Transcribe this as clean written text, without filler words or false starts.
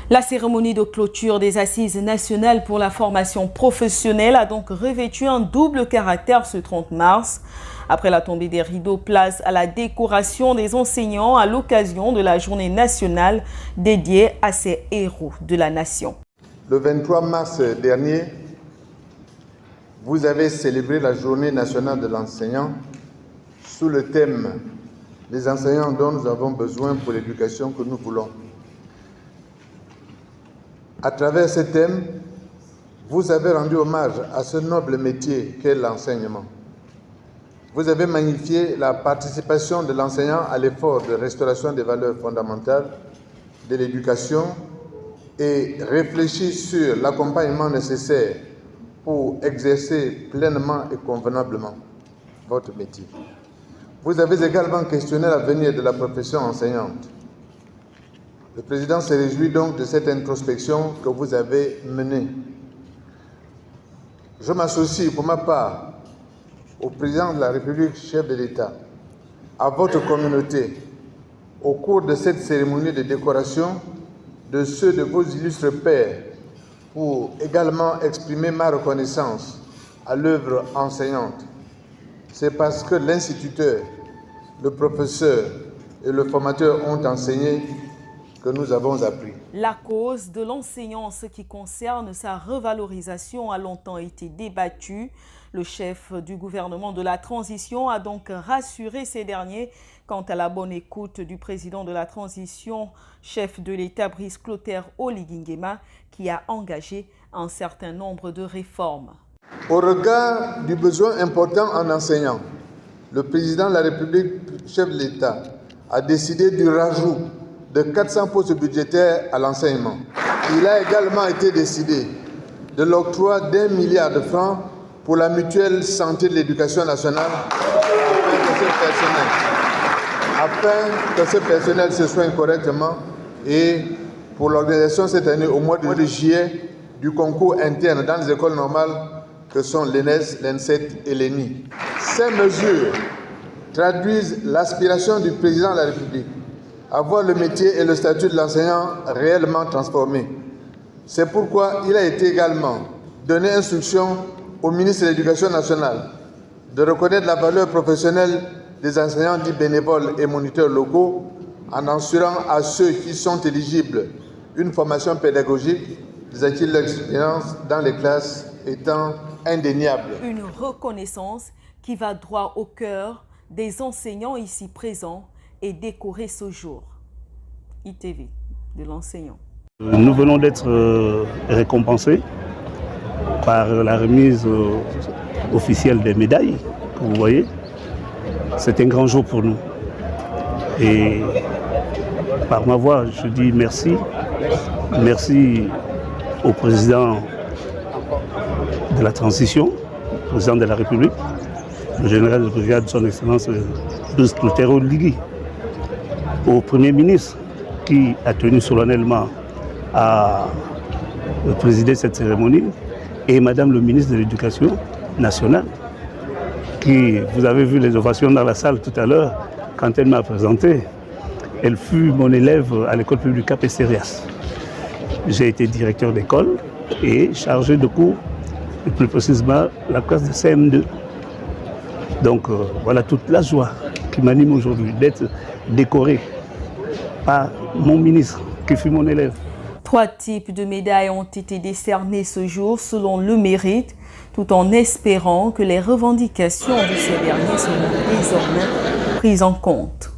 La cérémonie de clôture des Assises nationales pour la formation professionnelle a donc revêtu un double caractère ce 30 mars. Après la tombée des rideaux, place à la décoration des enseignants à l'occasion de la journée nationale dédiée à ces héros de la nation. Le 23 mars dernier, vous avez célébré la journée nationale de l'enseignant sous le thème « Les enseignants dont nous avons besoin pour l'éducation que nous voulons ». À travers ce thème, vous avez rendu hommage à ce noble métier qu'est l'enseignement. Vous avez magnifié la participation de l'enseignant à l'effort de restauration des valeurs fondamentales de l'éducation et réfléchi sur l'accompagnement nécessaire pour exercer pleinement et convenablement votre métier. Vous avez également questionné l'avenir de la profession enseignante. Le président se réjouit donc de cette introspection que vous avez menée. Je m'associe pour ma part au président de la République, chef de l'État, à votre communauté, au cours de cette cérémonie de décoration de ceux de vos illustres pairs, pour également exprimer ma reconnaissance à l'œuvre enseignante. C'est parce que l'instituteur, le professeur et le formateur ont enseigné que nous avons appris. La cause de l'enseignant en ce qui concerne sa revalorisation a longtemps été débattue. Le chef du gouvernement de la transition a donc rassuré ces derniers quant à la bonne écoute du président de la transition, chef de l'État Brice Clotaire Oligui Nguema, qui a engagé un certain nombre de réformes. Au regard du besoin important en enseignants, le président de la République, chef de l'État, a décidé du rajout de 400 postes budgétaires à l'enseignement. Il a également été décidé de l'octroi d'1 milliard de francs pour la mutuelle santé de l'éducation nationale afin que ce personnel se soigne correctement et pour l'organisation cette année au mois de juillet du concours interne dans les écoles normales que sont l'ENES, l'ENSET et l'ENI. Ces mesures traduisent l'aspiration du président de la République à voir le métier et le statut de l'enseignant réellement transformés. C'est pourquoi il a été également donné instruction au ministre de l'Éducation nationale de reconnaître la valeur professionnelle des enseignants dits bénévoles et moniteurs locaux en assurant à ceux qui sont éligibles une formation pédagogique des acquis de l'expérience dans les classes étant indéniable. Une reconnaissance qui va droit au cœur des enseignants ici présents et décorer ce jour. ITV de l'enseignant. Nous venons d'être récompensés par la remise officielle des médailles, que vous voyez. C'est un grand jour pour nous. Et par ma voix, je dis merci. Merci au président de la transition, président de la République, le général de brigade de son Excellence Brice Clotaire Oligui, au Premier ministre qui a tenu solennellement à présider cette cérémonie et Madame le ministre de l'Éducation nationale qui, vous avez vu les ovations dans la salle tout à l'heure, quand elle m'a présenté, elle fut mon élève à l'école publique Cap-Estérias. J'ai été directeur d'école et chargé de cours, et plus précisément la classe de CM2. Donc voilà toute la joie qui m'anime aujourd'hui d'être décoré par mon ministre qui fut mon élève. 3 types de médailles ont été décernés ce jour selon le mérite, tout en espérant que les revendications de ces derniers seront désormais prises en compte.